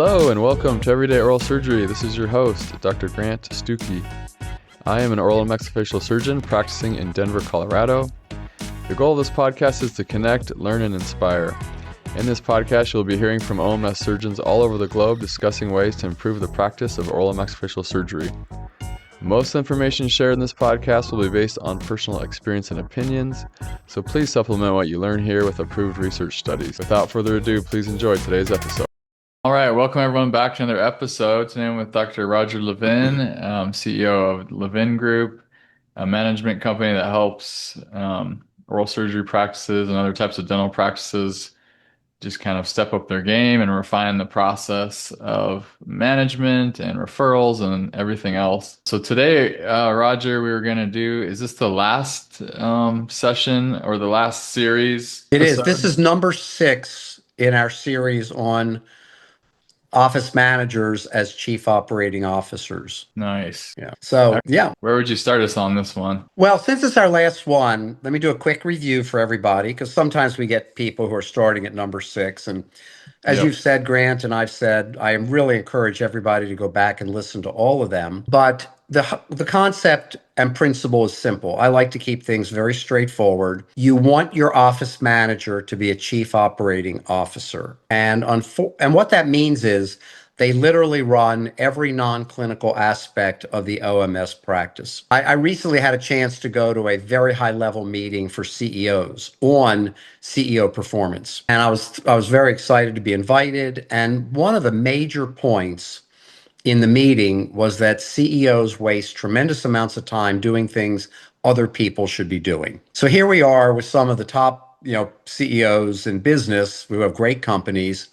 Hello and welcome to Everyday Oral Surgery. This is your host, Dr. Grant Stucki. I am an oral and maxillofacial surgeon practicing in Denver, Colorado. The goal of this podcast is to connect, learn, and inspire. In this podcast, you'll be hearing from OMS surgeons all over the globe discussing ways to improve the practice of oral and maxillofacial surgery. Most information shared in this podcast will be based on personal experience and opinions, so please supplement what you learn here with approved research studies. Without further ado, please enjoy today's episode. All right, welcome everyone back to another episode. Today I'm with Dr. Roger Levin, CEO of Levin Group, a management company that helps oral surgery practices and other types of dental practices just kind of step up their game and refine the process of management and referrals and everything else. So today, Roger, we were going to do, is this the last session or the last series? It is. This is number 6 in our series on office managers as chief operating officers. Nice. Yeah. So, yeah. Where would you start us on this one? Well, since it's our last one, let me do a quick review for everybody, because sometimes we get people who are starting at number 6. And as you've said, Grant, and I've said, I really encourage everybody to go back and listen to all of them. But the concept and principle is simple. I like to keep things very straightforward. You want your office manager to be a chief operating officer. And what that means is they literally run every non-clinical aspect of the OMS practice. I recently had a chance to go to a very high-level meeting for CEOs on CEO performance. And I was very excited to be invited. And one of the major points in the meeting was that CEOs waste tremendous amounts of time doing things other people should be doing. So here we are with some of the top CEOs in business who have great companies,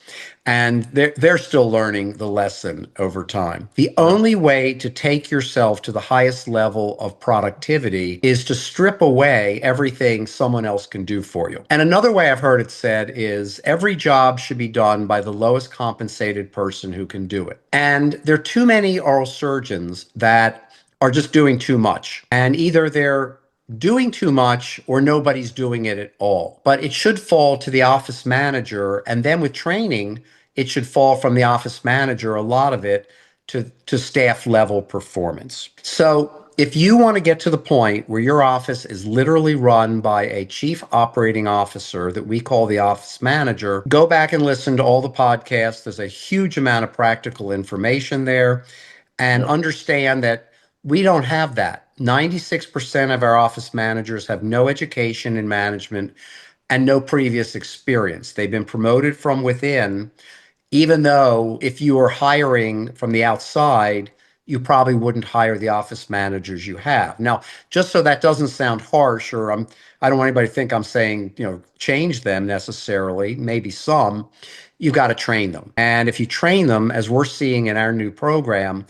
and they're still learning the lesson over time. The only way to take yourself to the highest level of productivity is to strip away everything someone else can do for you. And another way I've heard it said is every job should be done by the lowest compensated person who can do it. And there are too many oral surgeons that are just doing too much. And either they're doing too much or nobody's doing it at all. But it should fall to the office manager. And then with training, it should fall from the office manager, a lot of it, to staff level performance. So if you want to get to the point where your office is literally run by a chief operating officer that we call the office manager, go back and listen to all the podcasts. There's a huge amount of practical information there. And understand that we don't have that. 96% of our office managers have no education in management and no previous experience. They've been promoted from within, even though if you were hiring from the outside, you probably wouldn't hire the office managers you have. Now, just so that doesn't sound harsh, or I don't want anybody to think I'm saying, change them necessarily, maybe some, you got to train them. And if you train them, as we're seeing in our new program,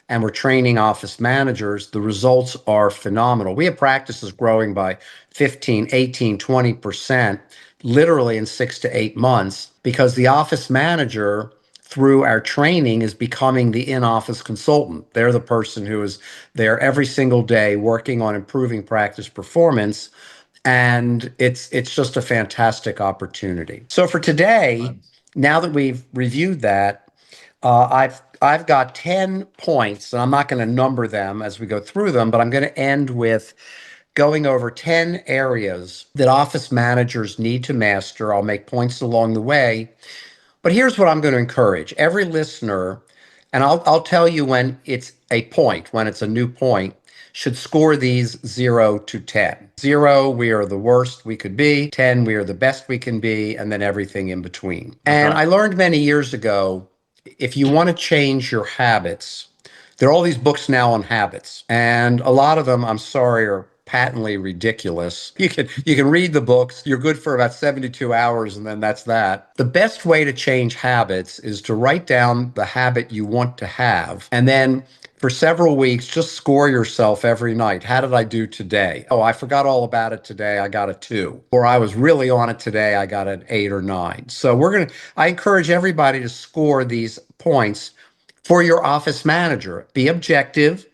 and we're training office managers, the results are phenomenal. We have practices growing by 15, 18, 20%, literally in 6 to 8 months, because the office manager, through our training, is becoming the in-office consultant. They're the person who is there every single day working on improving practice performance. And it's just a fantastic opportunity. So for today, now that we've reviewed that, I've got 10 points, and I'm not going to number them as we go through them, but I'm going to end with going over 10 areas that office managers need to master. I'll make points along the way, but here's what I'm going to encourage. Every listener, and I'll tell you when it's a point, when it's a new point, should score these 0 to 10. 0, we are the worst we could be. 10, we are the best we can be, and then everything in between. And I learned many years ago, if you want to change your habits, there are all these books now on habits, and a lot of them, I'm sorry, are patently ridiculous. You can read the books, you're good for about 72 hours, and then that's that. The best way to change habits is to write down the habit you want to have, and then for several weeks, just score yourself every night. How did I do today? Oh, I forgot all about it today. I got a 2. Or I was really on it today. I got an 8 or 9. So I encourage everybody to score these points for your office manager. Be objective.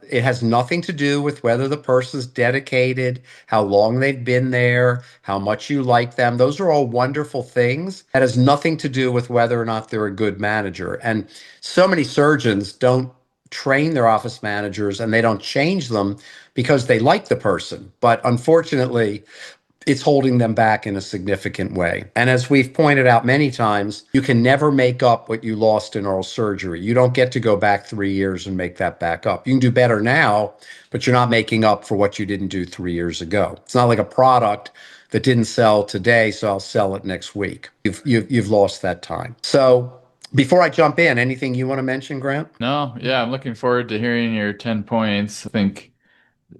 It has nothing to do with whether the person's dedicated, how long they've been there, how much you like them. Those are all wonderful things. That has nothing to do with whether or not they're a good manager. And so many surgeons don't train their office managers and they don't change them because they like the person. But unfortunately, it's holding them back in a significant way. And as we've pointed out many times, you can never make up what you lost in oral surgery. You don't get to go back 3 years and make that back up. You can do better now, but you're not making up for what you didn't do 3 years ago. It's not like a product that didn't sell today, so I'll sell it next week. You've lost that time. So before I jump in, anything you want to mention, Grant? No, yeah, I'm looking forward to hearing your 10 points. I think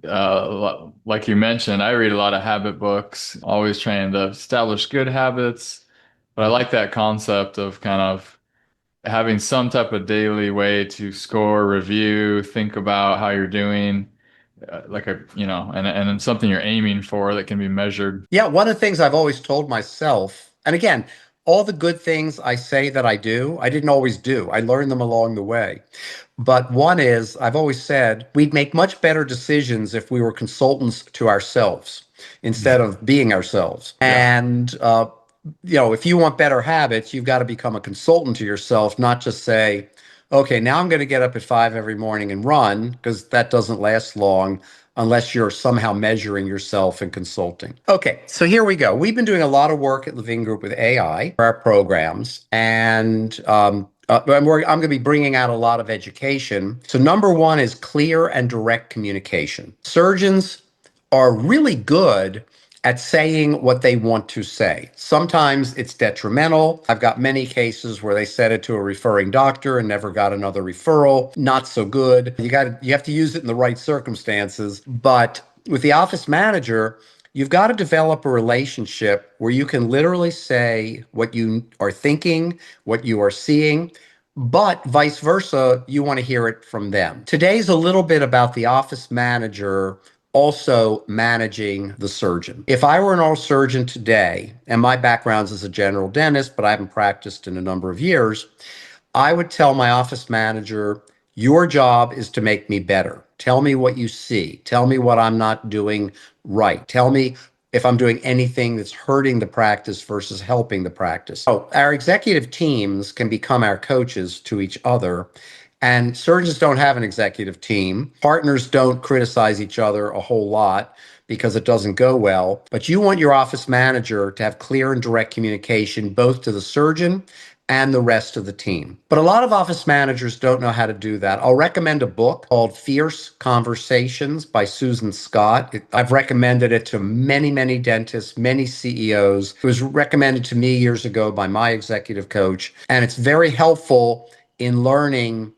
like you mentioned, I read a lot of habit books, always trying to establish good habits. But I like that concept of kind of having some type of daily way to score, review, think about how you're doing, like and something you're aiming for that can be measured. Yeah, one of the things I've always told myself, and again, all the good things I say that I do, I didn't always do. I learned them along the way. But one is, I've always said we'd make much better decisions if we were consultants to ourselves instead of being ourselves. Yeah. And, if you want better habits, you've got to become a consultant to yourself, not just say, okay, now I'm going to get up at 5 every morning and run, because that doesn't last long unless you're somehow measuring yourself and consulting. Okay, so here we go. We've been doing a lot of work at Levin Group with AI for our programs, and I'm going to be bringing out a lot of education. So number one is clear and direct communication. Surgeons are really good at saying what they want to say. Sometimes it's detrimental. I've got many cases where they said it to a referring doctor and never got another referral. Not so good. You have to use it in the right circumstances. But with the office manager, you've got to develop a relationship where you can literally say what you are thinking, what you are seeing, but vice versa, you want to hear it from them. Today's a little bit about the office manager also managing the surgeon. If I were an oral surgeon today, and my background is as a general dentist, but I haven't practiced in a number of years, I would tell my office manager, your job is to make me better. Tell me what you see. Tell me what I'm not doing right. Tell me if I'm doing anything that's hurting the practice versus helping the practice. So our executive teams can become our coaches to each other. And surgeons don't have an executive team. Partners don't criticize each other a whole lot because it doesn't go well. But you want your office manager to have clear and direct communication both to the surgeon and the rest of the team. But a lot of office managers don't know how to do that. I'll recommend a book called Fierce Conversations by Susan Scott. I've recommended it to many, many dentists, many CEOs. It was recommended to me years ago by my executive coach, and it's very helpful in learning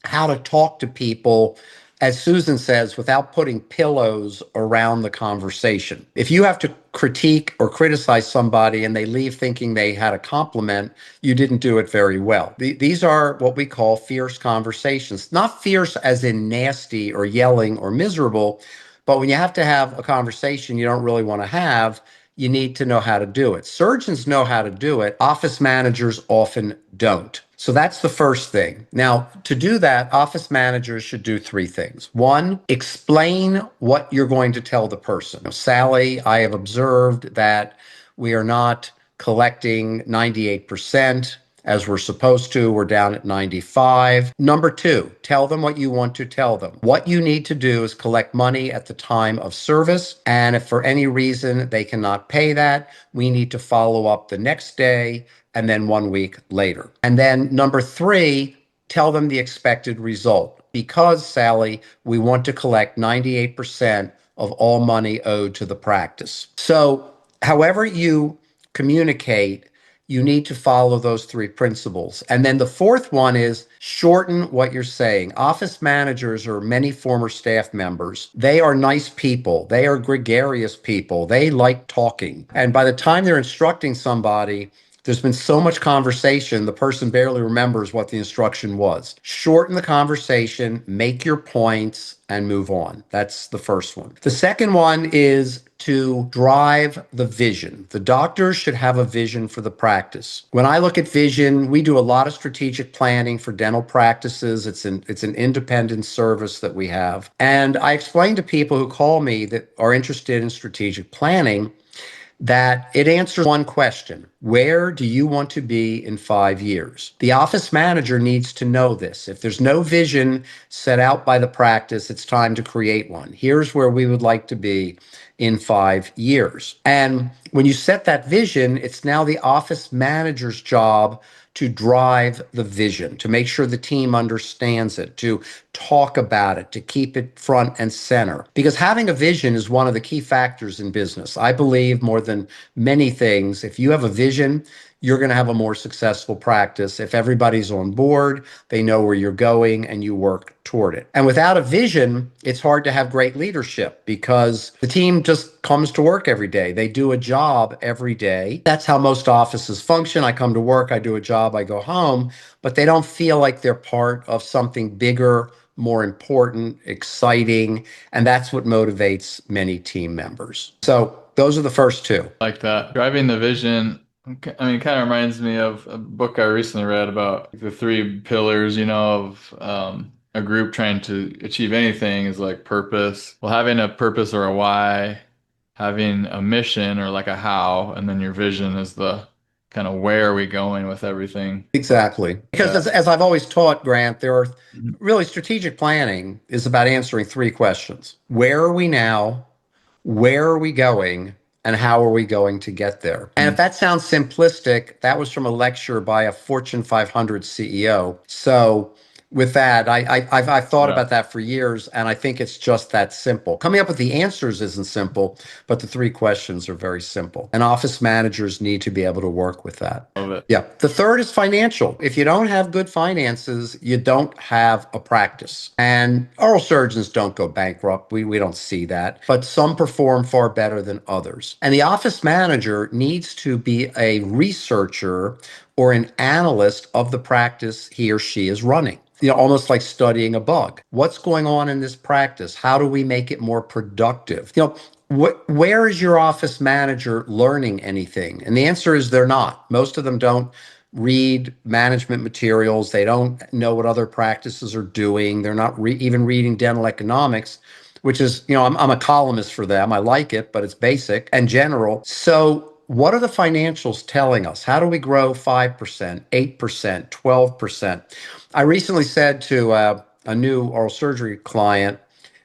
how to talk to people, as Susan says, without putting pillows around the conversation. If you have to critique or criticize somebody and they leave thinking they had a compliment, you didn't do it very well. These are what we call fierce conversations. Not fierce as in nasty or yelling or miserable, but when you have to have a conversation you don't really want to have, you need to know how to do it. Surgeons know how to do it. Office managers often don't. So that's the first thing. Now, to do that, office managers should do three things. One, explain what you're going to tell the person. Sally, I have observed that we are not collecting 98% as we're supposed to. We're down at 95. Number two, tell them what you want to tell them. What you need to do is collect money at the time of service. And if for any reason they cannot pay that, we need to follow up the next day and then 1 week later. And then number three, tell them the expected result. Because, Sally, we want to collect 98% of all money owed to the practice. So however you communicate, you need to follow those three principles. And then the fourth one is shorten what you're saying. Office managers or many former staff members, they are nice people. They are gregarious people. They like talking. And by the time they're instructing somebody, There's been so much conversation, the person barely remembers what the instruction was. Shorten the conversation, make your points, and move on. That's the first one. The second one is to drive the vision. The doctors should have a vision for the practice. When I look at vision, we do a lot of strategic planning for dental practices. It's an independent service that we have. And I explain to people who call me that are interested in strategic planning that it answers one question: where do you want to be in 5 years? The office manager needs to know this. If there's no vision set out by the practice, it's time to create one. Here's where we would like to be in 5 years. And when you set that vision, it's now the office manager's job to drive the vision, to make sure the team understands it, to talk about it, to keep it front and center. Because having a vision is one of the key factors in business. I believe more than many things, if you have a vision, you're going to have a more successful practice. If everybody's on board, they know where you're going, and you work toward it. And without a vision, it's hard to have great leadership because the team just comes to work every day. They do a job every day. That's how most offices function. I come to work, I do a job, I go home, but they don't feel like they're part of something bigger, more important, exciting, and that's what motivates many team members. So those are the first two. Like that. Driving the vision, I mean, it kind of reminds me of a book I recently read about the three pillars, of a group trying to achieve anything is like purpose. Well, having a purpose or a why, having a mission or like a how, and then your vision is the kind of where are we going with everything. Exactly. Because as I've always taught, Grant, there are really strategic planning is about answering three questions. Where are we now? Where are we going? And how are we going to get there? And if that sounds simplistic, that was from a lecture by a Fortune 500 CEO. So with that, I've thought about that for years, and I think it's just that simple. Coming up with the answers isn't simple, but the three questions are very simple. And office managers need to be able to work with that. Love it. Yeah. The third is financial. If you don't have good finances, you don't have a practice. And oral surgeons don't go bankrupt. We don't see that. But some perform far better than others. And the office manager needs to be a researcher or an analyst of the practice he or she is running. Almost like studying a bug. What's going on in this practice? How do we make it more productive? Where is your office manager learning anything? And the answer is they're not. Most of them don't read management materials. They don't know what other practices are doing. They're not even reading dental economics, which is, I'm a columnist for them. I like it, but it's basic and general. So what are the financials telling us? How do we grow 5%, 8%, 12%? I recently said to a new oral surgery client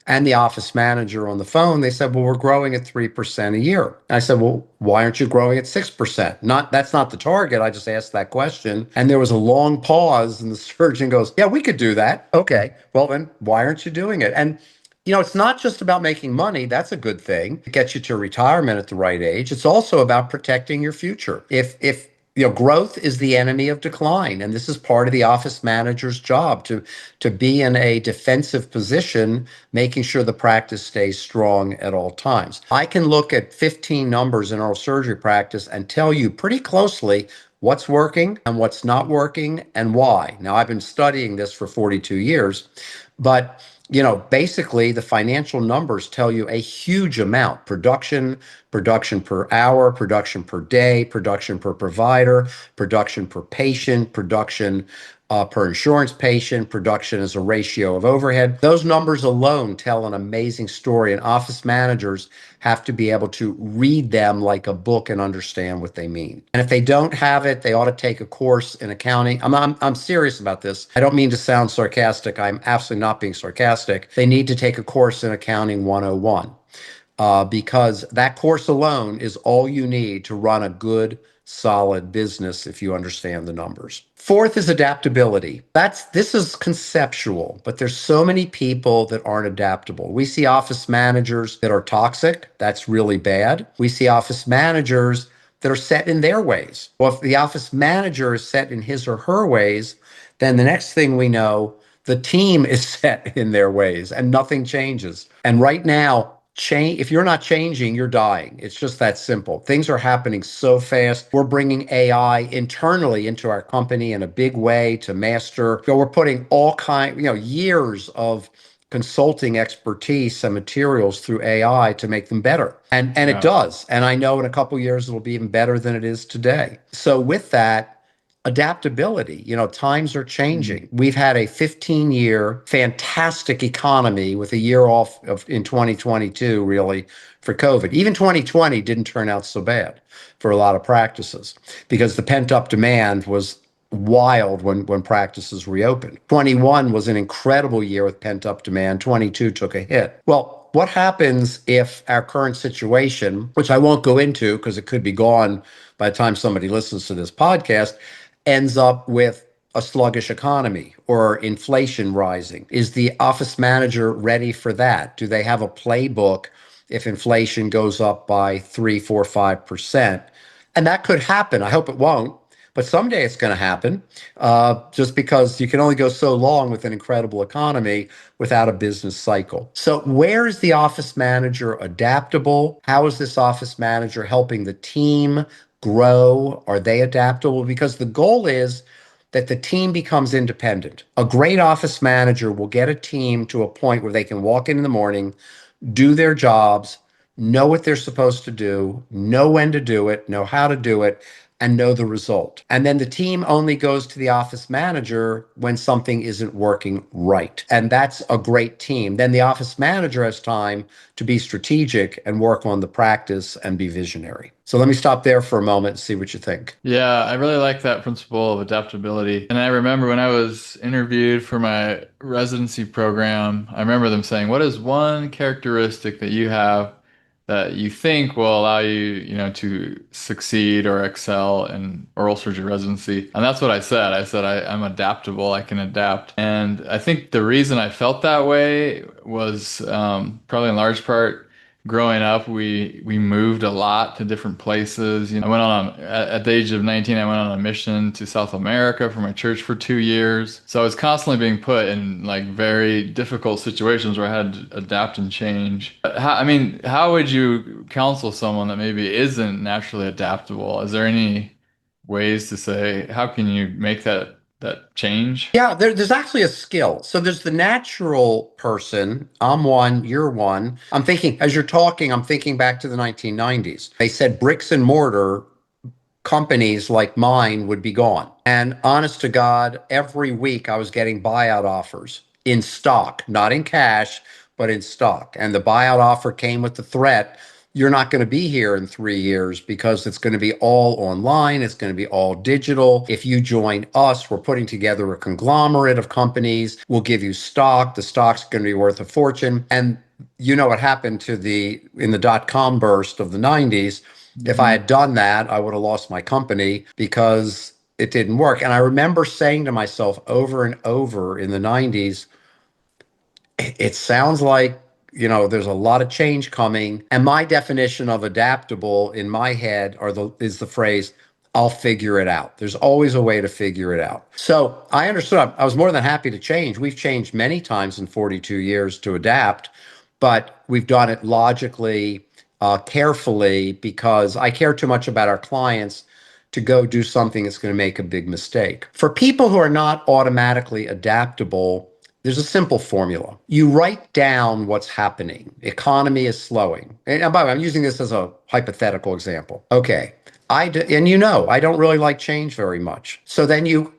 and the office manager on the phone, they said, well, we're growing at 3% a year. And I said, well, why aren't you growing at 6%? That's not the target. I just asked that question. And there was a long pause, and the surgeon goes, yeah, we could do that. Okay, well then why aren't you doing it? And it's not just about making money. That's a good thing. It gets you to retirement at the right age. It's also about protecting your future. If growth is the enemy of decline, and this is part of the office manager's job to be in a defensive position, making sure the practice stays strong at all times. I can look at 15 numbers in oral surgery practice and tell you pretty closely what's working and what's not working and why. Now, I've been studying this for 42 years, but basically the financial numbers tell you a huge amount: production per hour, production per day, production per provider, production per patient, production per insurance patient, production as a ratio of overhead. Those numbers alone tell an amazing story, and office managers have to be able to read them like a book and understand what they mean. And if they don't have it, they ought to take a course in accounting. I'm serious about this. I don't mean to sound sarcastic. I'm absolutely not being sarcastic. They need to take a course in Accounting 101. Because that course alone is all you need to run a good, solid business if you understand the numbers. Fourth is adaptability. This is conceptual, but there's so many people that aren't adaptable. We see office managers that are toxic. That's really bad. We see office managers that are set in their ways. Well, if the office manager is set in his or her ways, then the next thing we know, the team is set in their ways and nothing changes. And right now, change. If you're not changing, you're dying. It's just that simple. Things are happening so fast. We're bringing AI internally into our company in a big way to master. We're putting all years of consulting expertise and materials through AI to make them better. And it Yeah. does. And I know in a couple of years it'll be even better than it is today. So with that, adaptability. Times are Mm. changing. We've had a 15-year fantastic economy with a year off in 2022, really, for COVID. Even 2020 didn't turn out so bad for a lot of practices because the pent-up demand was wild when practices reopened. 21 was an incredible year with pent-up demand. 22 took a hit. Well, what happens if our current situation, which I won't go into because it could be gone by the time somebody listens to this podcast, ends up with a sluggish economy or inflation rising? Is the office manager ready for that? Do they have a playbook if inflation goes up by 3, 4, 5%? And that could happen. I hope it won't. But someday it's going to happen, just because you can only go so long with an incredible economy without a business cycle. So, where is the office manager adaptable? How is this office manager helping the team grow? Are they adaptable? Because the goal is that the team becomes independent. A great office manager will get a team to a point where they can walk in the morning, do their jobs, know what they're supposed to do, know when to do it, know how to do it, and know the result. And then the team only goes to the office manager when something isn't working right. And that's a great team. Then the office manager has time to be strategic and work on the practice and be visionary. So let me stop there for a moment and see what you think. Yeah, I really like that principle of adaptability. And I remember when I was interviewed for my residency program, I remember them saying, "What is one characteristic that you have that you think will allow you, to succeed or excel in oral surgery residency?" And that's what I said. I said, I'm adaptable, I can adapt. And I think the reason I felt that way was probably in large part growing up, we moved a lot to different places. I went at the age of 19, I went on a mission to South America for my church for 2 years. So I was constantly being put in like very difficult situations where I had to adapt and change. How would you counsel someone that maybe isn't naturally adaptable? Is there any ways to say, how can you make that change? Yeah, there's actually a skill. So there's the natural person. I'm one, you're one. I'm thinking, as you're talking, I'm thinking back to the 1990s. They said bricks and mortar companies like mine would be gone. And honest to God, every week I was getting buyout offers in stock, not in cash, but in stock. And the buyout offer came with the threat: you're not going to be here in 3 years because it's going to be all online. It's going to be all digital. If you join us, we're putting together a conglomerate of companies. We'll give you stock. The stock's going to be worth a fortune. And you know what happened in the dot-com burst of the 90s. If I Mhm. had done that, I would have lost my company because it didn't work. And I remember saying to myself over and over in the 90s, it sounds like, there's a lot of change coming. And my definition of adaptable in my head is the phrase, I'll figure it out. There's always a way to figure it out. So I understood. I was more than happy to change. We've changed many times in 42 years to adapt, but we've done it logically, carefully, because I care too much about our clients to go do something that's going to make a big mistake. For people who are not automatically adaptable, there's a simple formula. You write down what's happening. Economy is slowing. And by the way, I'm using this as a hypothetical example. Okay. I don't really like change very much. So then you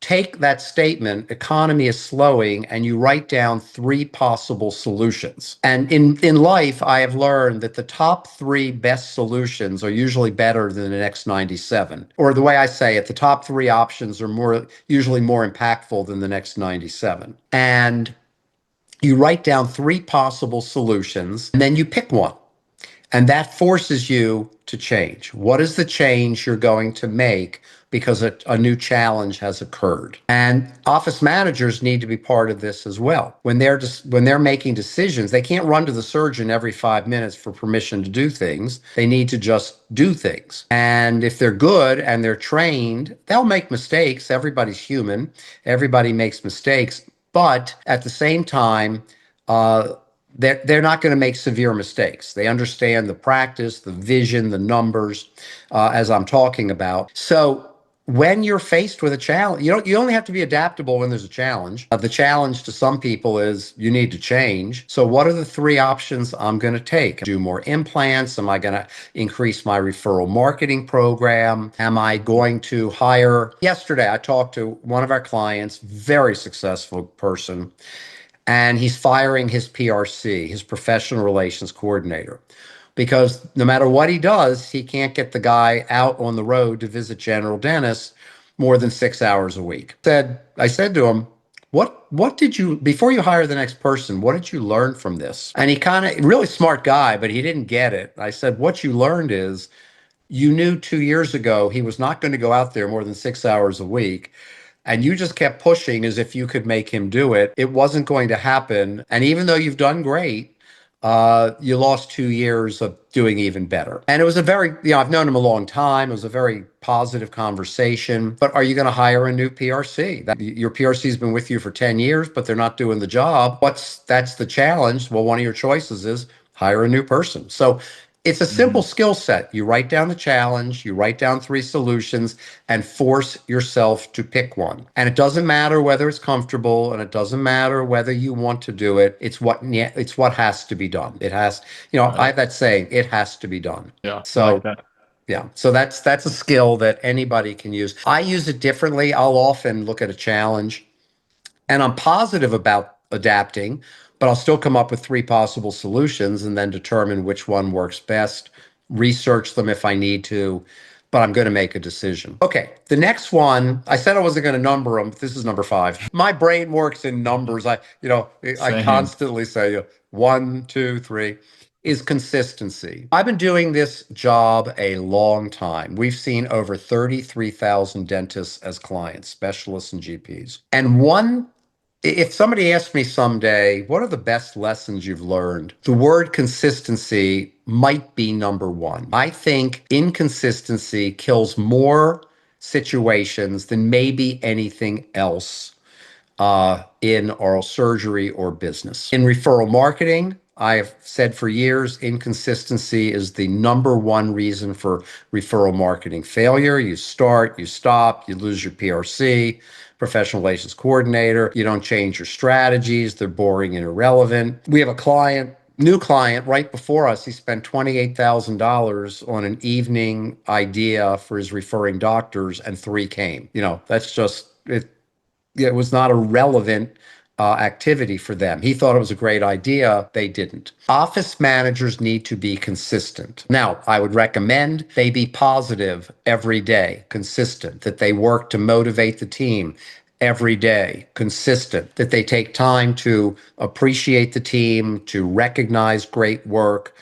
take that statement, economy is slowing, and you write down three possible solutions. And in life, I have learned that the top three best solutions are usually better than the next 97. Or the way I say it, the top three options are usually more impactful than the next 97. And you write down three possible solutions, and then you pick one. And that forces you to change. What is the change you're going to make because a new challenge has occurred? And office managers need to be part of this as well. When they're making decisions, they can't run to the surgeon every 5 minutes for permission to do things. They need to just do things. And if they're good and they're trained, they'll make mistakes. Everybody's human. Everybody makes mistakes. But at the same time, uh, they're not going to make severe mistakes. They understand the practice, the vision, the numbers, as I'm talking about. So when you're faced with a challenge, you only have to be adaptable when there's a challenge. The challenge to some people is you need to change. So what are the three options I'm going to take? Do more implants? Am I going to increase my referral marketing program? Am I going to hire? Yesterday, I talked to one of our clients, very successful person, and he's firing his PRC, his professional relations coordinator, because no matter what he does, he can't get the guy out on the road to visit general dentists more than 6 hours a week. I said to him, what did you, before you hire the next person, what did you learn from this? And he kind of, really smart guy, but he didn't get it. I said, what you learned is you knew 2 years ago he was not going to go out there more than 6 hours a week. And you just kept pushing as if you could make him do it. It wasn't going to happen. And even though you've done great, you lost 2 years of doing even better. And it was a very, I've known him a long time. It was a very positive conversation. But are you going to hire a new PRC? Your PRC has been with you for 10 years, but they're not doing the job. That's the challenge. Well, one of your choices is hire a new person. So it's a simple skill set. You write down the challenge, you write down three solutions, and force yourself to pick one. And it doesn't matter whether it's comfortable, and it doesn't matter whether you want to do it. It's what has to be done. It has, I have that saying, it has to be done. Yeah, I So like that. yeah, so that's a skill that anybody can use. I use it differently. I'll often look at a challenge and I'm positive about adapting, but I'll still come up with three possible solutions and then determine which one works best, research them if I need to, but I'm going to make a decision. Okay, the next one, I said I wasn't going to number them, but this is number 5. My brain works in numbers. I Same. constantly say 1, 2, 3 is consistency. I've been doing this job a long time. We've seen over 33,000 dentists as clients, specialists and GPs. And if somebody asked me someday, what are the best lessons you've learned? The word consistency might be number one. I think inconsistency kills more situations than maybe anything else in oral surgery or business. In referral marketing, I've said for years, inconsistency is the number one reason for referral marketing failure. You start, you stop, you lose your PRC, professional relations coordinator. You don't change your strategies. They're boring and irrelevant. We have a new client right before us. He spent $28,000 on an evening idea for his referring doctors, and 3 came. That's just it. It was not a relevant activity for them. He thought it was a great idea. They didn't. Office managers need to be consistent. Now, I would recommend they be positive every day, consistent, that they work to motivate the team every day, consistent, that they take time to appreciate the team, to recognize great work,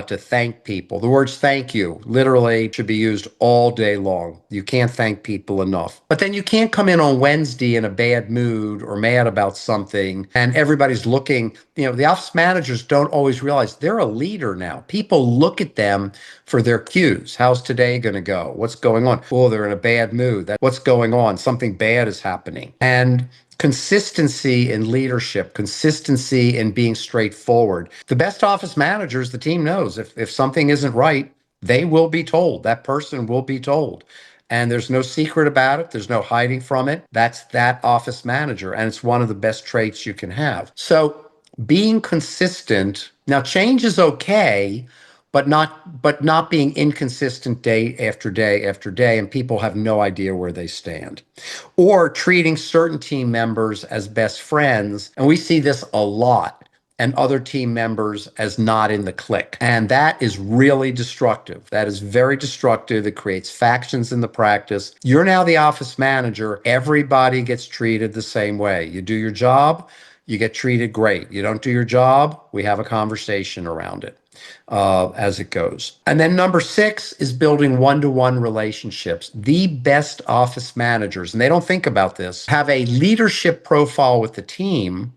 to thank people. The words thank you literally should be used all day long. You can't thank people enough. But then you can't come in on Wednesday in a bad mood or mad about something and everybody's looking. The office managers don't always realize they're a leader now. People look at them for their cues. How's today going to go? What's going on? Oh, they're in a bad mood. What's going on? Something bad is happening. And consistency in leadership, consistency in being straightforward. The best office managers, the team knows if something isn't right, they will be told. That person will be told. And there's no secret about it. There's no hiding from it. That's that office manager. And it's one of the best traits you can have. So being consistent, now change is okay, but not being inconsistent day after day after day, and people have no idea where they stand. Or treating certain team members as best friends, and we see this a lot, and other team members as not in the clique. And that is really destructive. That is very destructive. It creates factions in the practice. You're now the office manager. Everybody gets treated the same way. You do your job, you get treated great. You don't do your job, we have a conversation around it. As it goes. And then number 6 is building one-to-one relationships. The best office managers, and they don't think about this, have a leadership profile with the team,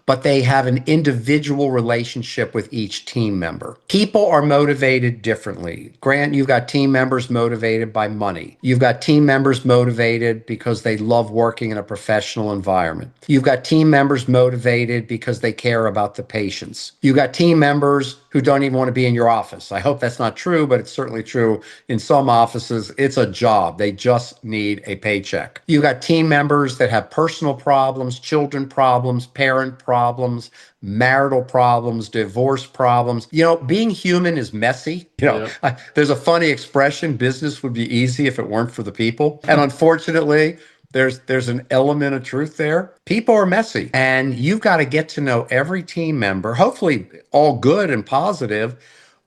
but they have an individual relationship with each team member. People are motivated differently. Grant, you've got team members motivated by money. You've got team members motivated because they love working in a professional environment. You've got team members motivated because they care about the patients. You've got team members who don't even want to be in your office. I hope that's not true, but it's certainly true in some offices. It's a job. They just need a paycheck. You've got team members that have personal problems, children problems, parent problems, marital problems, divorce problems. Being human is messy. Yeah. There's a funny expression, business would be easy if it weren't for the people. And unfortunately, there's an element of truth there. People are messy, and you've got to get to know every team member, hopefully all good and positive,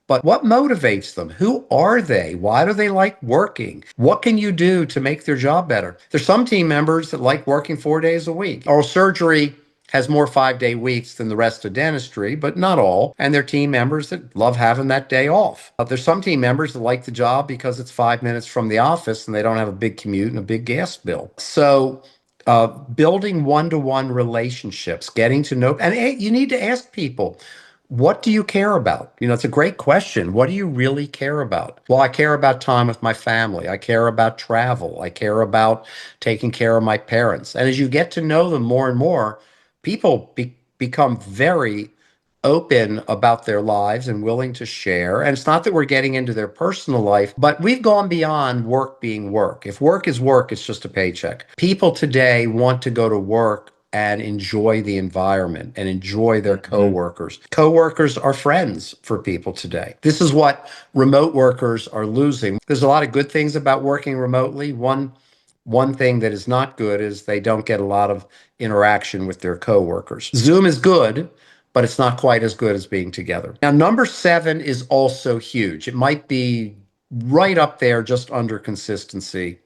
but what motivates them? Who are they? Why do they like working? What can you do to make their job better? There's some team members that like working 4 days a week. Oral surgery has more 5-day weeks than the rest of dentistry, but not all. And there are team members that love having that day off. There's some team members that like the job because it's 5 minutes from the office and they don't have a big commute and a big gas bill. So building one-to-one relationships, getting to know, and you need to ask people, what do you care about? It's a great question. What do you really care about? Well, I care about time with my family. I care about travel. I care about taking care of my parents. And as you get to know them more and more, people become very open about their lives and willing to share. And it's not that we're getting into their personal life, but we've gone beyond work being work. If work is work, it's just a paycheck. People today want to go to work and enjoy the environment and enjoy their coworkers. Coworkers are friends for people today. This is what remote workers are losing. There's a lot of good things about working remotely. One thing that is not good is they don't get a lot of interaction with their coworkers. Zoom is good, but it's not quite as good as being together. Now, number 7 is also huge. It might be right up there, just under consistency,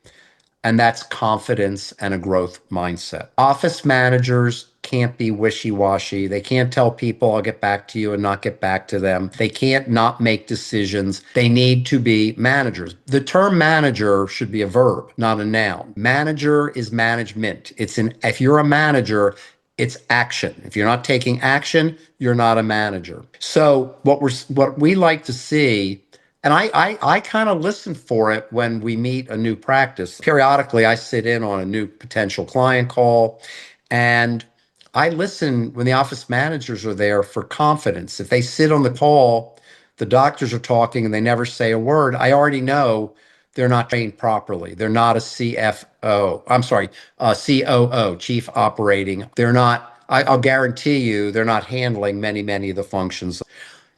and that's confidence and a growth mindset. Office managers can't be wishy-washy. They can't tell people, I'll get back to you, and not get back to them. They can't not make decisions. They need to be managers. The term manager should be a verb, not a noun. Manager is management. If you're a manager, it's action. If you're not taking action, you're not a manager. So what we like to see, and I kind of listen for it when we meet a new practice. Periodically, I sit in on a new potential client call, and I listen when the office managers are there for confidence. If they sit on the call, the doctors are talking and they never say a word, I already know they're not trained properly. They're not a CFO. I'm sorry, a COO, Chief Operating. They're not, I'll guarantee you, they're not handling many of the functions.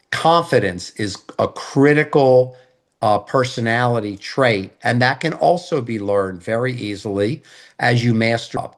Confidence is a critical personality trait, and that can also be learned very easily as you master up.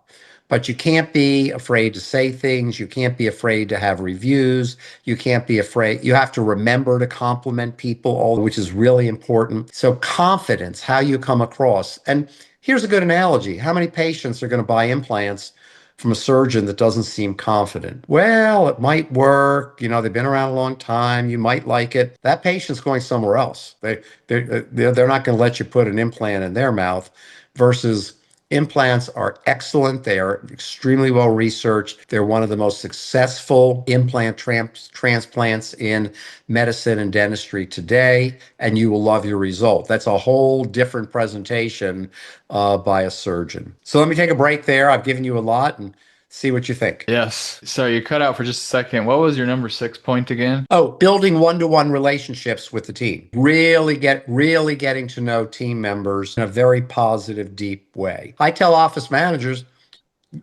But you can't be afraid to say things. You can't be afraid to have reviews. You can't be afraid. You have to remember to compliment people, which is really important. So confidence, how you come across. And here's a good analogy. How many patients are going to buy implants from a surgeon that doesn't seem confident? Well, it might work. They've been around a long time. You might like it. That patient's going somewhere else. They're not going to let you put an implant in their mouth. Versus implants are excellent. They are extremely well researched. They're one of the most successful implant transplants in medicine and dentistry today, and you will love your result. That's a whole different presentation by a surgeon. So let me take a break there. I've given you a lot, and see what you think. Yes. Sorry, you cut out for just a second. What was your number 6 point again? Oh, building one-to-one relationships with the team. Really getting to know team members in a very positive, deep way. I tell office managers,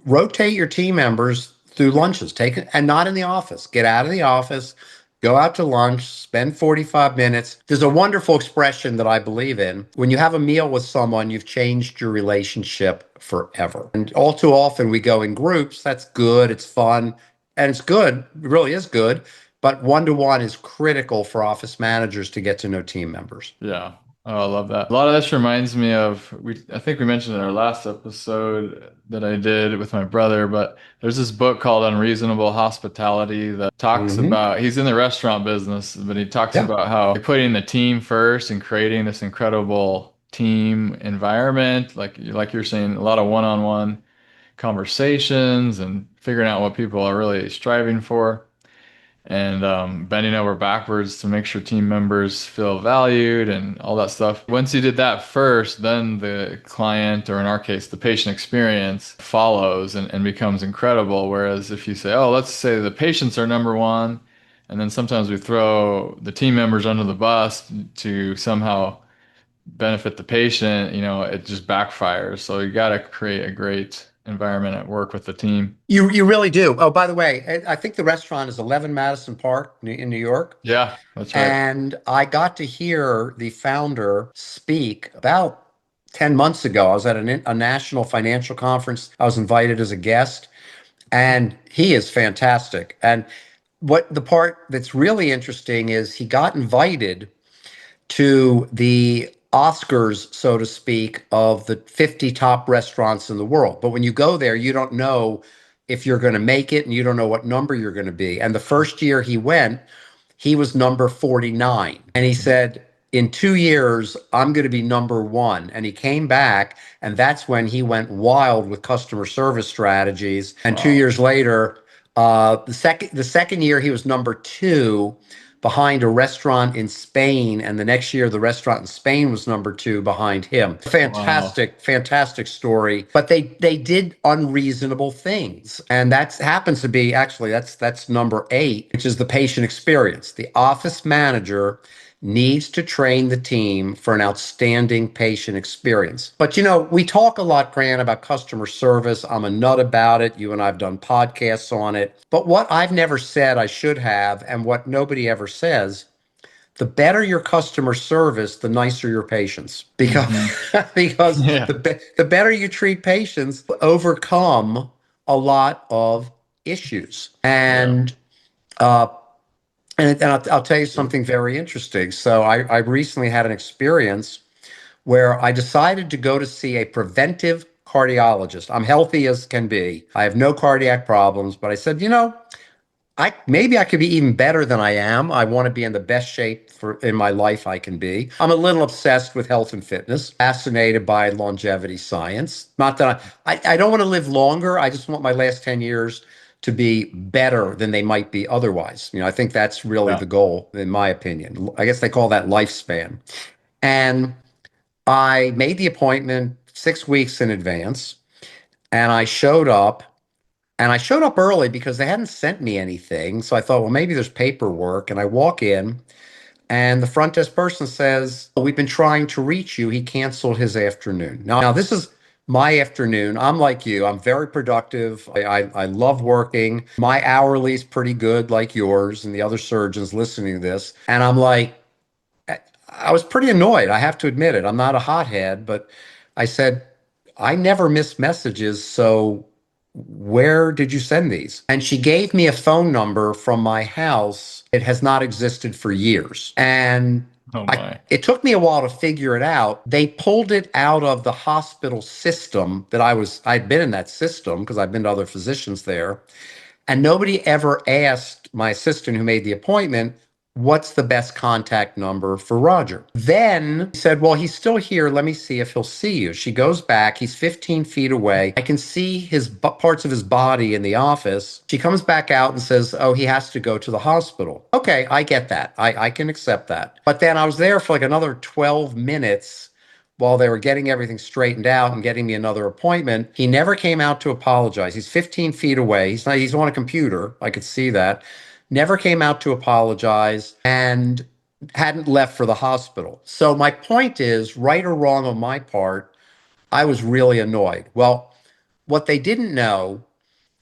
rotate your team members through lunches. Take it, and not in the office. Get out of the office, go out to lunch, spend 45 minutes. There's a wonderful expression that I believe in. When you have a meal with someone, you've changed your relationship forever. And all too often we go in groups. That's good. It's fun. And it's good. It really is good. But one-to-one is critical for office managers to get to know team members. Yeah. Oh, I love that. A lot of this reminds me of I think we mentioned in our last episode that I did with my brother, but there's this book called Unreasonable Hospitality that talks about, he's in the restaurant business, but he talks Yeah. about how putting the team first and creating this incredible team environment, like you're saying, a lot of one-on-one conversations and figuring out what people are really striving for and bending over backwards to make sure team members feel valued and all that stuff. Once you did that first, then the client, or in our case, the patient experience follows and becomes incredible. Whereas if you say, oh, let's say the patients are number one, and then sometimes we throw the team members under the bus to somehow benefit the patient, it just backfires. So you got to create a great environment at work with the team. You really do. Oh, by the way, I think the restaurant is 11 Madison Park in New York. Yeah, that's right. And I got to hear the founder speak about 10 months ago. I was at a national financial conference. I was invited as a guest, and he is fantastic. And what the part that's really interesting is he got invited to the Oscars, so to speak, of the 50 top restaurants in the world. But when you go there, you don't know if you're going to make it and you don't know what number you're going to be. And the first year he went, he was number 49. And he said, in 2 years, I'm going to be number one. And he came back, and that's when he went wild with customer service strategies. And 2 years later, the second year he was number two behind a restaurant in Spain, and the next year the restaurant in Spain was number two behind him. Wow. Fantastic story. But they did unreasonable things, and that happens to be actually that's number eight, which is the patient experience. The office manager needs to train the team for an outstanding patient experience. But we talk a lot, Grant, about customer service. I'm a nut about it. You and I have done podcasts on it. But what I've never said I should have, and what nobody ever says, the better your customer service, the nicer your patients. Because Hmm. because Yeah. the better you treat patients, overcome a lot of issues. Yeah. Uh, and I'll tell you something very interesting. So I recently had an experience where I decided to go to see a preventive cardiologist. I'm healthy as can be. I have no cardiac problems, but I said, maybe I could be even better than I am. I want to be in the best shape in my life I can be. I'm a little obsessed with health and fitness, fascinated by longevity science. Not that I don't want to live longer. I just want my last 10 years to be better than they might be otherwise. I think that's really Yeah. the goal, in my opinion. I guess they call that lifespan. And I made the appointment 6 weeks in advance, and I showed up. And I showed up early because they hadn't sent me anything. So I thought, well, maybe there's paperwork. And I walk in, and the front desk person says, "Oh, we've been trying to reach you. He canceled his afternoon." Now this is my afternoon. I'm like you. I'm very productive. I love working. My hourly is pretty good, like yours and the other surgeons listening to this. And I'm like, I was pretty annoyed. I have to admit it. I'm not a hothead, but I said, I never miss messages. So where did you send these? And she gave me a phone number from my house. It has not existed for years. And Oh my. it took me a while to figure it out. They pulled it out of the hospital system I'd been in that system because I've been to other physicians there. And nobody ever asked my assistant who made the appointment, what's the best contact number for Roger? Then he said, well, he's still here. Let me see if he'll see you. She goes back. He's 15 feet away. I can see his parts of his body in the office. She comes back out and says, oh, he has to go to the hospital. Okay, I get that. I can accept that. But then I was there for like another 12 minutes while they were getting everything straightened out and getting me another appointment. He never came out to apologize. He's 15 feet away. He's on a computer. I could see that. Never came out to apologize and hadn't left for the hospital. So my point is, right or wrong on my part, I was really annoyed. Well, what they didn't know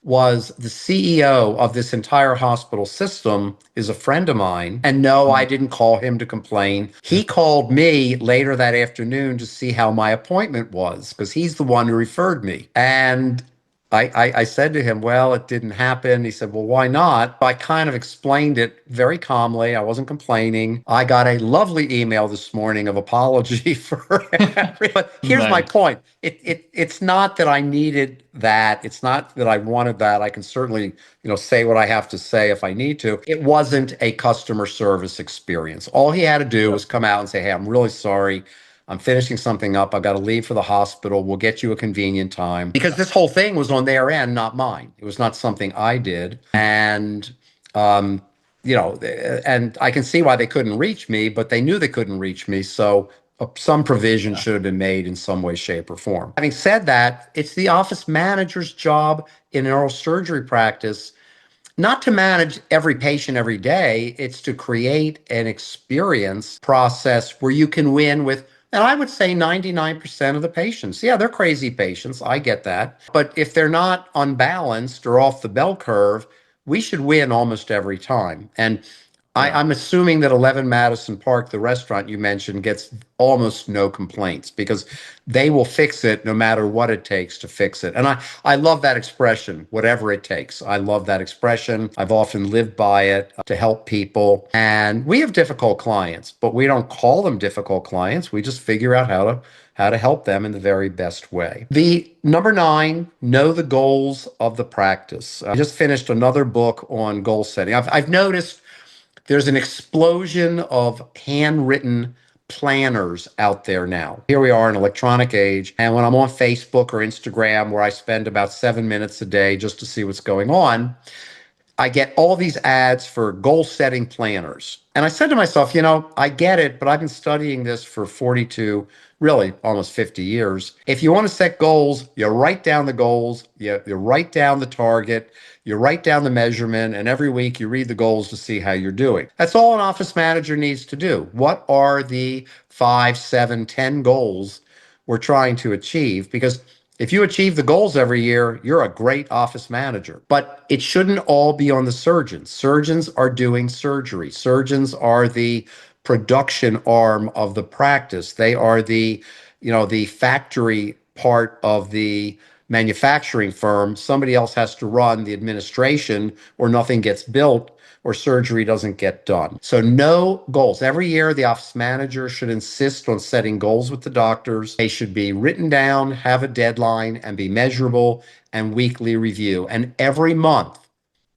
was the CEO of this entire hospital system is a friend of mine. And no, I didn't call him to complain. He called me later that afternoon to see how my appointment was because he's the one who referred me. And I said to him, well, it didn't happen. He said, well, why not? I kind of explained it very calmly. I wasn't complaining. I got a lovely email this morning of apology for everything. But here's my Nice. point. It's not that I needed that. It's not that I wanted that. I can certainly, say what I have to say if I need to. It wasn't a customer service experience. All he had to do Yeah. was come out and say, hey, I'm really sorry. I'm finishing something up. I've got to leave for the hospital. We'll get you a convenient time. Because this whole thing was on their end, not mine. It was not something I did. And, um, and I can see why they couldn't reach me, but they knew they couldn't reach me. So some provision should have been made in some way, shape, or form. Having said that, it's the office manager's job in an oral surgery practice not to manage every patient every day. It's to create an experience process where you can win with, and I would say 99% of the patients. Yeah, they're crazy patients. I get that. But if they're not unbalanced or off the bell curve, we should win almost every time. And I'm assuming that 11 Madison Park, the restaurant you mentioned, gets almost no complaints because they will fix it no matter what it takes to fix it. And I love that expression, whatever it takes. I love that expression. I've often lived by it to help people. And we have difficult clients, but we don't call them difficult clients. We just figure out how to help them in the very best way. The number 9, know the goals of the practice. I just finished another book on goal setting. I've noticed there's an explosion of handwritten planners out there now. Here we are in an electronic age. And when I'm on Facebook or Instagram, where I spend about 7 minutes a day just to see what's going on, I get all these ads for goal setting planners. And I said to myself, I get it, but I've been studying this for 42, really almost 50 years. If you want to set goals, you write down the goals, you write down the target, you write down the measurement, and every week you read the goals to see how you're doing. That's all an office manager needs to do. What are the 5, 7, 10 goals we're trying to achieve? Because if you achieve the goals every year, you're a great office manager. But it shouldn't all be on the surgeons. Surgeons are doing surgery. Surgeons are the production arm of the practice. They are the factory part of the manufacturing firm. Somebody else has to run the administration or nothing gets built or surgery doesn't get done. So no goals. Every year, the office manager should insist on setting goals with the doctors. They should be written down, have a deadline, and be measurable, and weekly review. And every month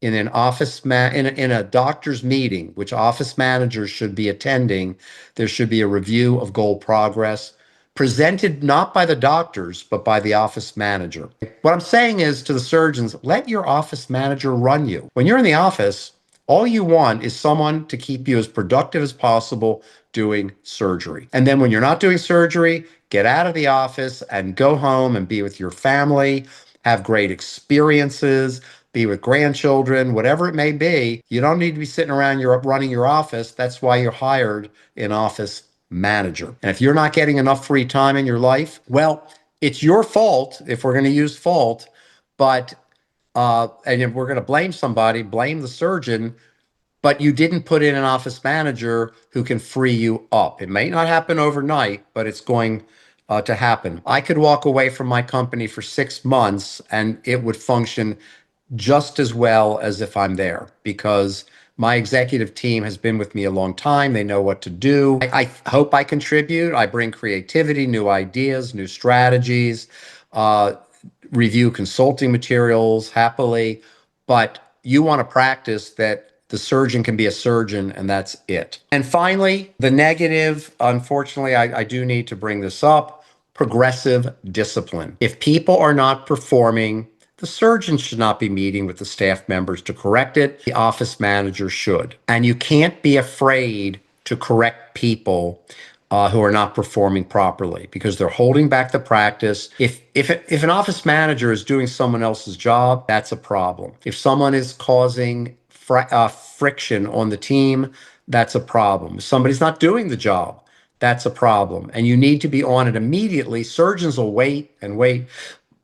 in an in a doctor's meeting, which office managers should be attending, there should be a review of goal progress presented not by the doctors, but by the office manager. What I'm saying is to the surgeons, let your office manager run you. When you're in the office, all you want is someone to keep you as productive as possible doing surgery. And then when you're not doing surgery, get out of the office and go home and be with your family, have great experiences, be with grandchildren, whatever it may be. You don't need to be sitting around running your office. That's why you're hired an office manager. And if you're not getting enough free time in your life, well, it's your fault if we're going to use fault, but and if we're going to blame somebody, blame the surgeon, but you didn't put in an office manager who can free you up. It may not happen overnight, but it's going to happen. I could walk away from my company for 6 months and it would function just as well as if I'm there because my executive team has been with me a long time. They know what to do. I hope I contribute. I bring creativity, new ideas, new strategies, review consulting materials happily. But you want to practice that the surgeon can be a surgeon, and that's it. And finally, the negative, unfortunately, I do need to bring this up, progressive discipline. If people are not performing, the surgeon should not be meeting with the staff members to correct it. The office manager should. And you can't be afraid to correct people who are not performing properly because they're holding back the practice. If an office manager is doing someone else's job, that's a problem. If someone is causing friction on the team, that's a problem. If somebody's not doing the job, that's a problem. And you need to be on it immediately. Surgeons will wait and wait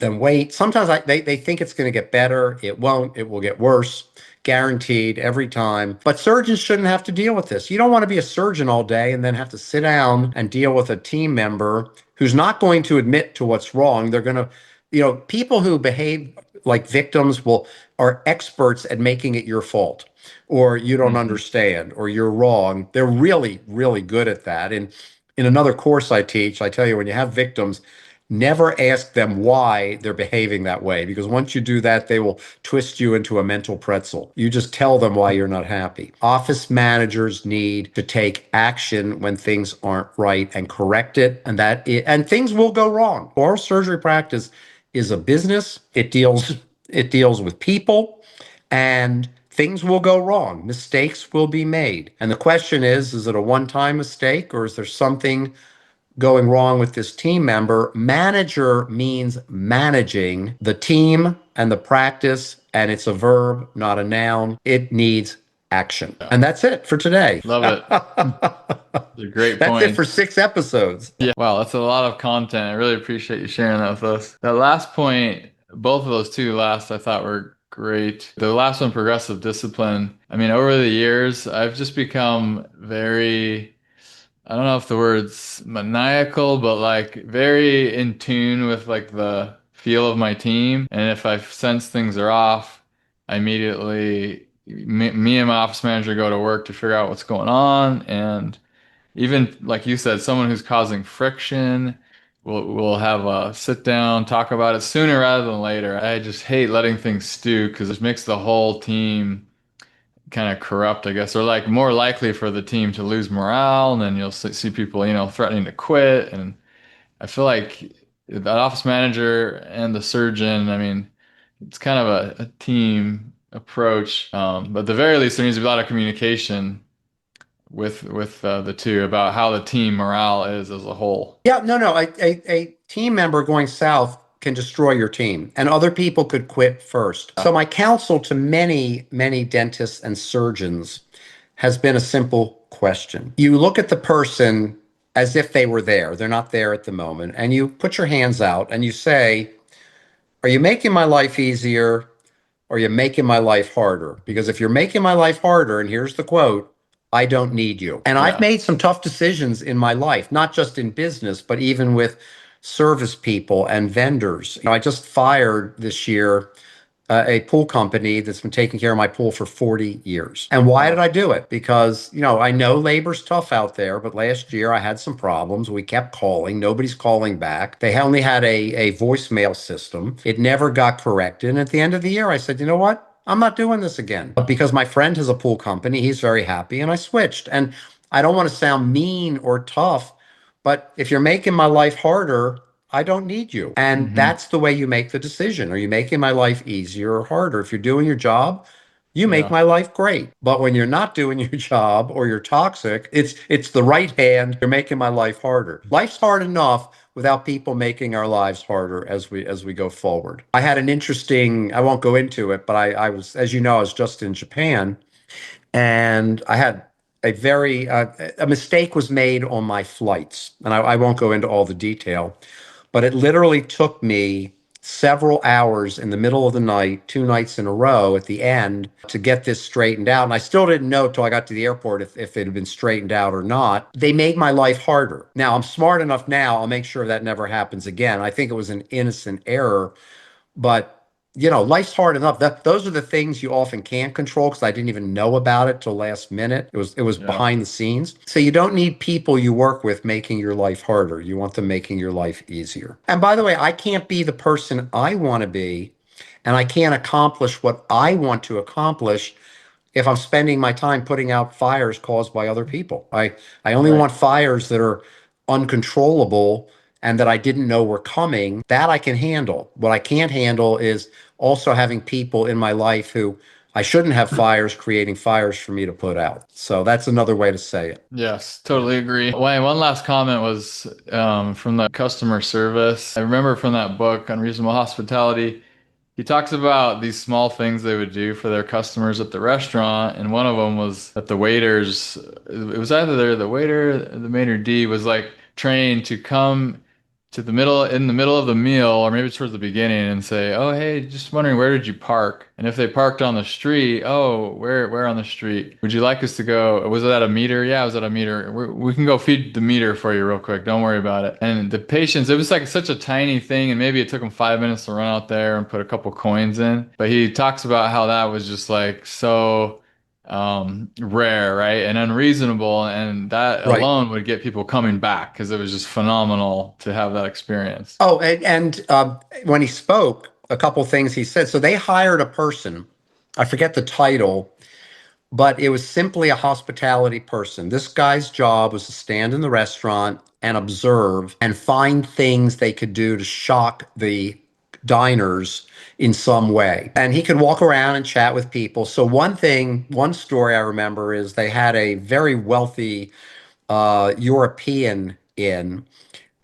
then wait. Sometimes they think it's going to get better. It won't. It will get worse. Guaranteed every time. But surgeons shouldn't have to deal with this. You don't want to be a surgeon all day and then have to sit down and deal with a team member who's not going to admit to what's wrong. They're going to, people who behave like victims are experts at making it your fault or you don't understand or you're wrong. They're really, really good at that. And in another course I teach, I tell you, when you have victims, Never ask them why they're behaving that way, because once you do that, they will twist you into a mental pretzel. You just tell them why you're not happy. Office managers need to take action when things aren't right and correct it, and things will go wrong. Oral surgery practice is a business. It deals with people, and things will go wrong. Mistakes will be made. And the question is it a one-time mistake, or is there something going wrong with this team member? Manager means managing the team and the practice, and it's a verb, not a noun. It needs action. Yeah. And that's it for today. Love it. They're great That's it for points. 6 episodes. Yeah. Wow, that's a lot of content. I really appreciate you sharing that with us. That last point, both of those two last, I thought were great. The last one, progressive discipline. I mean, over the years, I've just become very, I don't know if the word's maniacal, but like very in tune with like the feel of my team. And if I sense things are off, I immediately, me and my office manager go to work to figure out what's going on. And even like you said, someone who's causing friction, we'll have a sit down, talk about it sooner rather than later. I just hate letting things stew because it makes the whole team kind of corrupt, I guess, or like more likely for the team to lose morale, and then you'll see people, threatening to quit. And I feel like that office manager and the surgeon, I mean, it's kind of a team approach, but at the very least, there needs to be a lot of communication with the two about how the team morale is as a whole. Yeah, no. A team member going south can destroy your team, and other people could quit first. So, my counsel to many, many dentists and surgeons has been a simple question. You look at the person as if they were there, they're not there at the moment, and you put your hands out and you say, are you making my life easier, or are you making my life harder? Because if you're making my life harder, and here's the quote, I don't need you. And I've Yeah. made some tough decisions in my life, not just in business, but even with service people and vendors. I just fired this year a pool company that's been taking care of my pool for 40 years. And why did Wow. I do it? Because, I know labor's tough out there, but last year I had some problems. We kept calling. Nobody's calling back. They only had a voicemail system. It never got corrected. And at the end of the year, I said, you know what? I'm not doing this again. But because my friend has a pool company, he's very happy, and I switched. And I don't want to sound mean or tough, but if you're making my life harder, I don't need you. And Hmm. that's the way you make the decision. Are you making my life easier or harder? If you're doing your job, you make Yeah. my life great. But when you're not doing your job or you're toxic, it's the right hand. You're making my life harder. Life's hard enough without people making our lives harder as we go forward. I had an interesting, I won't go into it, but I was, as you know, I was just in Japan, and I had a mistake was made on my flights, and I won't go into all the detail, but it literally took me several hours in the middle of the night, 2 nights in a row at the end, to get this straightened out. And I still didn't know till I got to the airport if it had been straightened out or not. They made my life harder. Now, I'm smart enough now, I'll make sure that never happens again. I think it was an innocent error, but life's hard enough. Those are the things you often can't control, because I didn't even know about it till last minute. It was Yeah. behind the scenes. So you don't need people you work with making your life harder. You want them making your life easier. And by the way, I can't be the person I want to be, and I can't accomplish what I want to accomplish if I'm spending my time putting out fires caused by other people. I only Right. want fires that are uncontrollable and that I didn't know were coming. That I can handle. What I can't handle is also having people in my life who I shouldn't have fires creating fires for me to put out. So that's another way to say it. Yes, totally agree. Wayne, one last comment was from the customer service. I remember from that book, Unreasonable Hospitality, he talks about these small things they would do for their customers at the restaurant, and one of them was that the waiters, it was either the waiter, the maitre d' was like trained to come to in the middle of the meal, or maybe towards the beginning, and say, "Oh, hey, just wondering, where did you park?" And if they parked on the street, "Oh, where on the street? Would you like us to go? Was it at a meter?" "Yeah, it was at a meter. We can go feed the meter for you real quick. Don't worry about it." And the patients, it was like such a tiny thing, and maybe it took them 5 minutes to run out there and put a couple coins in. But he talks about how that was just like so rare, right? And unreasonable. And that Right. alone would get people coming back because it was just phenomenal to have that experience. Oh, and when he spoke, a couple things he said. So they hired a person, I forget the title, but it was simply a hospitality person. This guy's job was to stand in the restaurant and observe and find things they could do to shock the diners in some way. And he could walk around and chat with people. So one story I remember is they had a very wealthy European in,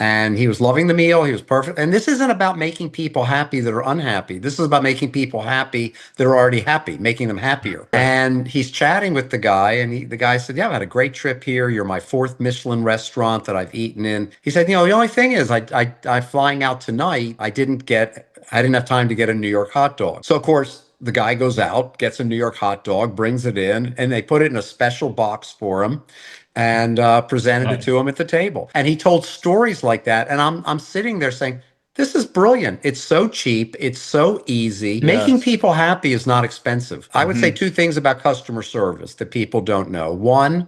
and he was loving the meal. He was perfect. And this isn't about making people happy that are unhappy. This is about making people happy that are already happy, making them happier. And he's chatting with the guy, and the guy said, "Yeah, I've had a great trip here. You're my fourth Michelin restaurant that I've eaten in." He said, "The only thing is, I'm flying out tonight. I didn't have time to get a New York hot dog." So of course, the guy goes out, gets a New York hot dog, brings it in, and they put it in a special box for him and presented it to Nice. him at the table. And he told stories like that. And I'm sitting there saying, this is brilliant. It's so cheap. It's so easy. Making Yes. people happy is not expensive. I would say Hmm. two things about customer service that people don't know. One,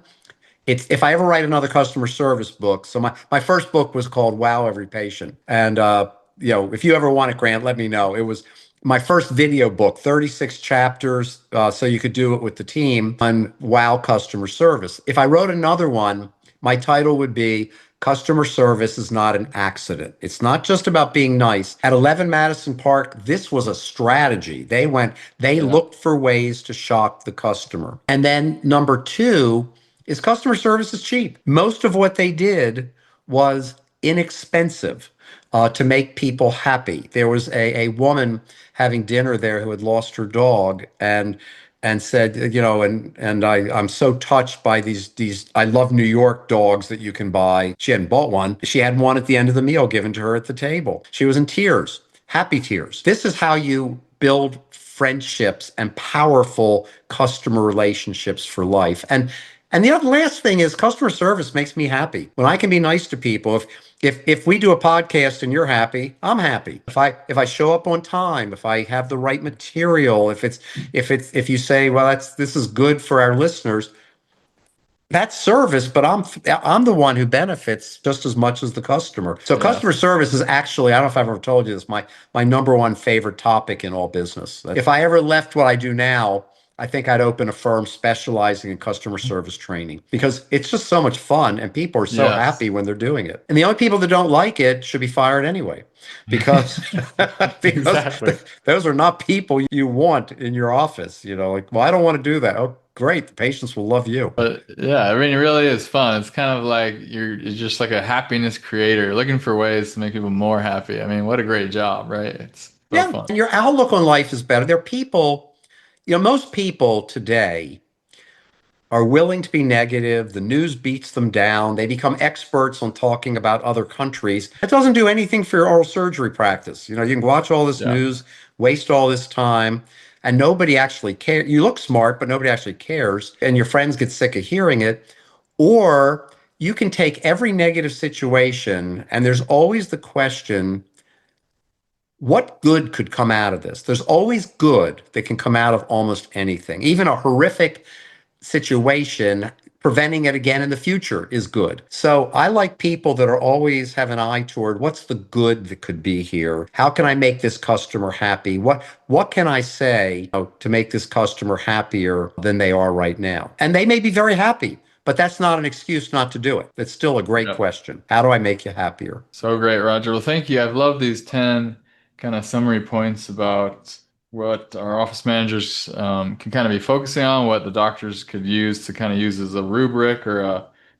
it's if I ever write another customer service book. So my first book was called Wow Every Patient. And if you ever want it, Grant, let me know. It was my first video book, 36 chapters, so you could do it with the team on Wow customer service. If I wrote another one, my title would be Customer Service is Not an Accident. It's not just about being nice. At 11 Madison Park, this was a strategy. They Yeah. looked for ways to shock the customer. And then number two, is customer service is cheap. Most of what they did was inexpensive to make people happy. There was a woman having dinner there who had lost her dog and said, I'm so touched by these I love New York dogs that you can buy. She hadn't bought one. She had one at the end of the meal given to her at the table. She was in tears, happy tears. This is how you build friendships and powerful customer relationships for life. And the other last thing is customer service makes me happy. When I can be nice to people, if we do a podcast and you're happy, I'm happy. If I show up on time, if I have the right material, if you say, well, this is good for our listeners, that's service, but I'm the one who benefits just as much as the customer. So customer Yes. service is actually, I don't know if I've ever told you this, my number one favorite topic in all business. If I ever left what I do now, I think I'd open a firm specializing in customer service training because it's just so much fun and people are so Yes. happy when they're doing it. And the only people that don't like it should be fired anyway because because Exactly. those are not people you want in your office. Like, well, I don't want to do that. Oh, great. The patients will love you. But yeah, I mean, it really is fun. It's kind of like you're just like a happiness creator. You're looking for ways to make people more happy. I mean, what a great job, right? It's so Yeah, fun. and your outlook on life is better. There are people, most people today are willing to be negative. The news beats them down. They become experts on talking about other countries. It doesn't do anything for your oral surgery practice. You can watch all this Yeah. news, waste all this time, and nobody actually cares. You look smart, but nobody actually cares, and your friends get sick of hearing it. Or you can take every negative situation, and there's always the question, what good could come out of this? There's always good that can come out of almost anything. Even a horrific situation, preventing it again in the future is good. So I like people that are always have an eye toward what's the good that could be here? How can I make this customer happy? What can I say to make this customer happier than they are right now? And they may be very happy, but that's not an excuse not to do it. It's still a great Yep. question. How do I make you happier? So great, Roger. Well, thank you. I've loved these 10 kind of summary points about what our office managers can kind of be focusing on, what the doctors could use to kind of use as a rubric or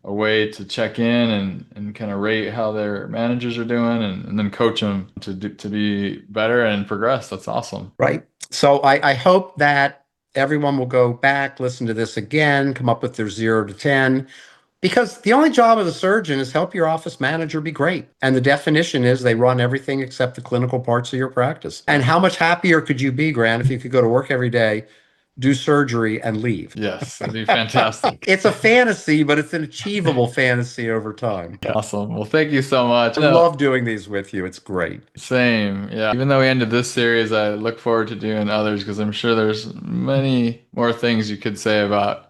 a way to check in and kind of rate how their managers are doing and then coach them to be better and progress. That's awesome. Right. So I hope that everyone will go back, listen to this again, come up with their 0 to 10, because the only job of the surgeon is help your office manager be great. And the definition is they run everything except the clinical parts of your practice. And how much happier could you be, Grant, if you could go to work every day do surgery, and leave. Yes, that'd be fantastic. It's a fantasy, but it's an achievable fantasy over time. Awesome. Well, thank you so much. I love doing these with you. It's great. Same. Yeah. Even though we ended this series, I look forward to doing others because I'm sure there's many more things you could say about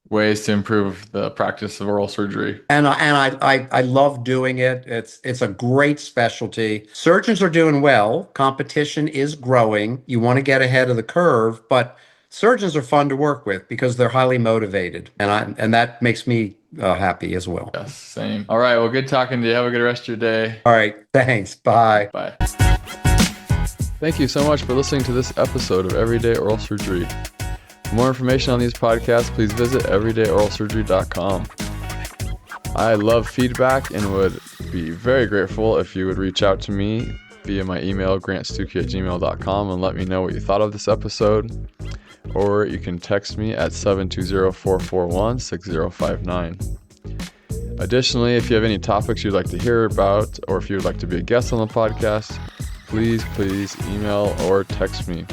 ways to improve the practice of oral surgery. And I love doing it. It's a great specialty. Surgeons are doing well. Competition is growing. You want to get ahead of the curve, but surgeons are fun to work with because they're highly motivated, and that makes me happy as well. Yes, same. All right. Well, good talking to you. Have a good rest of your day. All right. Thanks. Bye. Bye. Thank you so much for listening to this episode of Everyday Oral Surgery. For more information on these podcasts, please visit everydayoralsurgery.com. I love feedback and would be very grateful if you would reach out to me via my email, grantstucki@gmail.com, and let me know what you thought of this episode. Or you can text me at 720-441-6059. Additionally, if you have any topics you'd like to hear about, or if you would like to be a guest on the podcast, please email or text me.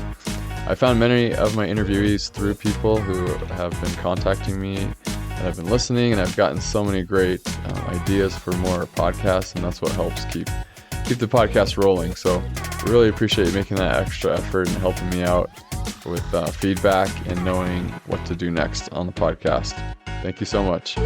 I found many of my interviewees through people who have been contacting me and I've been listening, and I've gotten so many great ideas for more podcasts, and that's what helps keep the podcast rolling. So I really appreciate you making that extra effort and helping me out with feedback and knowing what to do next on the podcast. Thank you so much.